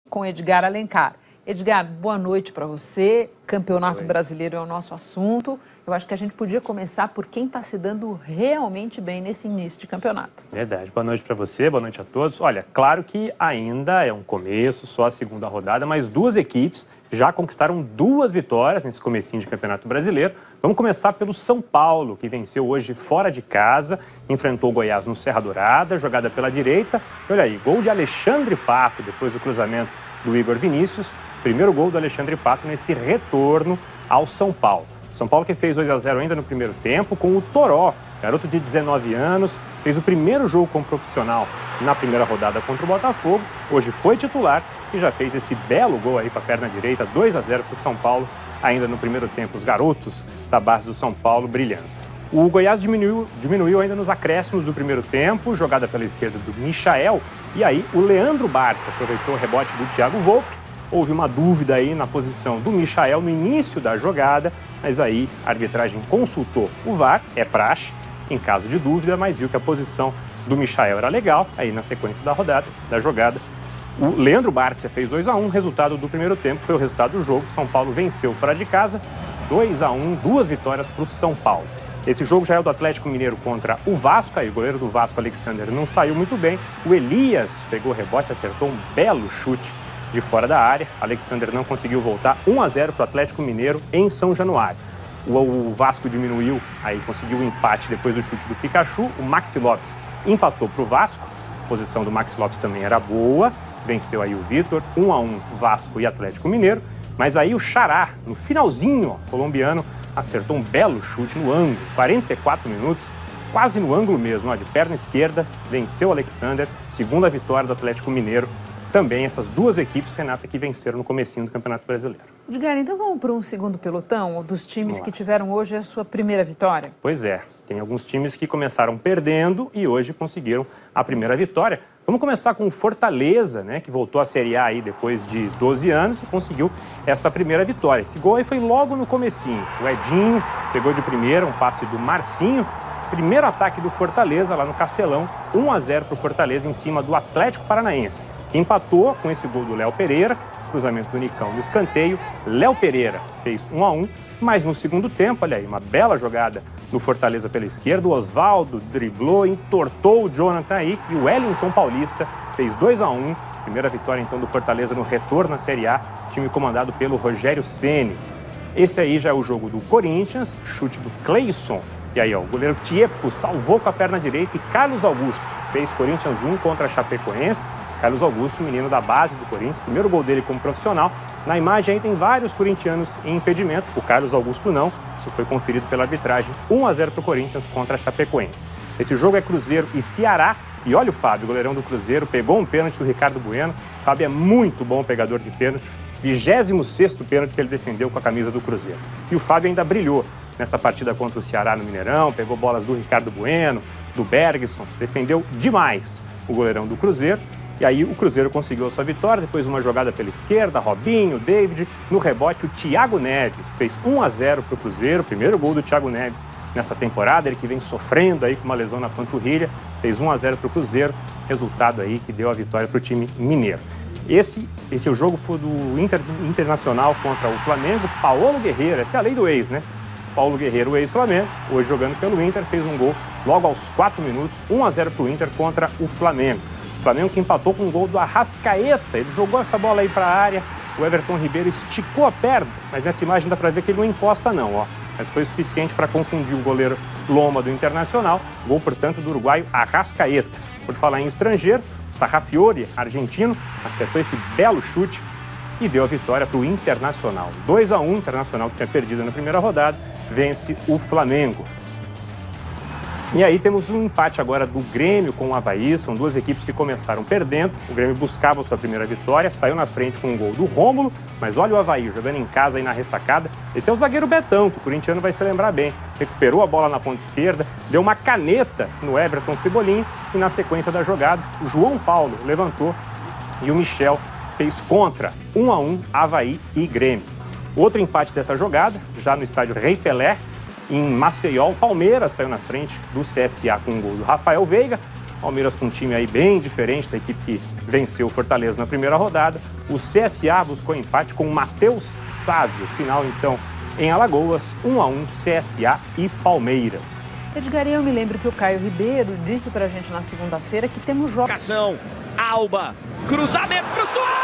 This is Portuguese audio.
com Edgar Alencar. Edgar, boa noite para você. Campeonato Brasileiro é o nosso assunto. Eu acho que a gente podia começar por quem está se dando realmente bem nesse início de campeonato. Verdade. Boa noite para você, boa noite a todos. Olha, claro que ainda é um começo, só a segunda rodada, mas duas equipes já conquistaram 2 vitórias nesse comecinho de Campeonato Brasileiro. Vamos começar pelo São Paulo, que venceu hoje fora de casa, enfrentou o Goiás no Serra Dourada, jogada pela direita. E olha aí, gol de Alexandre Pato, depois do cruzamento do Igor Vinícius. Primeiro gol do Alexandre Pato nesse retorno ao São Paulo. São Paulo que fez 2-0 ainda no primeiro tempo com o Toró, garoto de 19 anos, fez o primeiro jogo como profissional na primeira rodada contra o Botafogo, hoje foi titular e já fez esse belo gol aí com a perna direita, 2-0 para o São Paulo, ainda no primeiro tempo, os garotos da base do São Paulo brilhando. O Goiás diminuiu ainda nos acréscimos do primeiro tempo, jogada pela esquerda do Michael, e aí o Leandro Barça aproveitou o rebote do Thiago Volpi. Houve uma dúvida aí na posição do Michael no início da jogada, mas aí a arbitragem consultou o VAR, é praxe, em caso de dúvida, mas viu que a posição do Michael era legal. Aí na sequência da jogada, o Leandro Barça fez 2-1, resultado do primeiro tempo foi o resultado do jogo. São Paulo venceu fora de casa, 2-1, 2 vitórias para o São Paulo. Esse jogo já é o do Atlético Mineiro contra o Vasco, aí o goleiro do Vasco, Alexander, não saiu muito bem. O Elias pegou o rebote, acertou um belo chute de fora da área. Alexander não conseguiu voltar, 1-0 para o Atlético Mineiro em São Januário. O Vasco diminuiu, aí conseguiu o empate depois do chute do Pikachu. O Maxi Lopes empatou para o Vasco, a posição do Maxi Lopes também era boa, venceu aí o Vitor, 1-1 Vasco e Atlético Mineiro. Mas aí o Xará, no finalzinho, colombiano, acertou um belo chute no ângulo, 44 minutos, quase no ângulo mesmo, de perna esquerda, venceu o Alexander, segunda vitória do Atlético Mineiro. Também essas duas equipes, Renata, que venceram no comecinho do Campeonato Brasileiro. Edgar, então vamos para um segundo pelotão dos times que tiveram hoje a sua primeira vitória? Pois é, tem alguns times que começaram perdendo e hoje conseguiram a primeira vitória. Vamos começar com o Fortaleza, né, que voltou à Série A aí depois de 12 anos e conseguiu essa primeira vitória. Esse gol aí foi logo no comecinho. O Edinho pegou de primeira um passe do Marcinho. Primeiro ataque do Fortaleza lá no Castelão, 1-0 para o Fortaleza em cima do Atlético Paranaense, que empatou com esse gol do Léo Pereira, cruzamento do Nicão no escanteio. Léo Pereira fez 1-1, mas no segundo tempo, olha aí, uma bela jogada do Fortaleza pela esquerda. O Osvaldo driblou, entortou o Jonathan aí e o Wellington Paulista fez 2-1. Primeira vitória então do Fortaleza no retorno à Série A, time comandado pelo Rogério Ceni. Esse aí já é o jogo do Corinthians, chute do Cleison. E aí, ó, o goleiro Tiepo salvou com a perna direita e Carlos Augusto fez Corinthians 1 contra a Chapecoense. Carlos Augusto, menino da base do Corinthians, primeiro gol dele como profissional. Na imagem aí tem vários corintianos em impedimento, o Carlos Augusto não, isso foi conferido pela arbitragem. 1-0 para o Corinthians contra a Chapecoense. Esse jogo é Cruzeiro e Ceará. E olha o Fábio, goleirão do Cruzeiro, pegou um pênalti do Ricardo Bueno. O Fábio é muito bom pegador de pênalti, 26º pênalti que ele defendeu com a camisa do Cruzeiro. E o Fábio ainda brilhou nessa partida contra o Ceará no Mineirão, pegou bolas do Ricardo Bueno, do Bergson, defendeu demais o goleirão do Cruzeiro. E aí o Cruzeiro conseguiu a sua vitória, depois uma jogada pela esquerda, Robinho, David. No rebote, o Thiago Neves fez 1-0 para o Cruzeiro, primeiro gol do Thiago Neves nessa temporada, ele que vem sofrendo aí com uma lesão na panturrilha, fez 1-0 para o Cruzeiro, resultado aí que deu a vitória para o time mineiro. Esse é o jogo foi do Internacional contra o Flamengo. Paulo Guerreiro, essa é a lei do ex, né? Paulo Guerreiro, o ex-Flamengo, hoje jogando pelo Inter, fez um gol logo aos 4 minutos, 1-0 para o Inter contra o Flamengo. O Flamengo que empatou com um gol do Arrascaeta, ele jogou essa bola aí para a área, o Everton Ribeiro esticou a perna, mas nessa imagem dá para ver que ele não encosta não, ó. Mas foi suficiente para confundir o goleiro Loma do Internacional, gol, portanto, do uruguaio Arrascaeta. Por falar em estrangeiro, o Sarrafiori, argentino, acertou esse belo chute e deu a vitória para o Internacional. 2-1, Internacional que tinha perdido na primeira rodada, vence o Flamengo. E aí temos um empate agora do Grêmio com o Avaí, são duas equipes que começaram perdendo. O Grêmio buscava a sua primeira vitória, saiu na frente com um gol do Rômulo, mas olha o Avaí jogando em casa aí na ressacada. Esse é o zagueiro Betão, que o corintiano vai se lembrar bem. Recuperou a bola na ponta esquerda, deu uma caneta no Everton Cebolinha e na sequência da jogada, o João Paulo levantou e o Michel fez contra, 1-1, Avaí e Grêmio. Outro empate dessa jogada, já no estádio Rei Pelé, em Maceió, o Palmeiras saiu na frente do CSA com um gol do Rafael Veiga. Palmeiras com um time aí bem diferente da equipe que venceu o Fortaleza na primeira rodada. O CSA buscou empate com o Matheus Sávio. Final, então, em Alagoas, 1-1, CSA e Palmeiras. Edgar, eu me lembro que o Caio Ribeiro disse pra gente na segunda-feira que temos jogos. Alba, cruzamento pro Soares!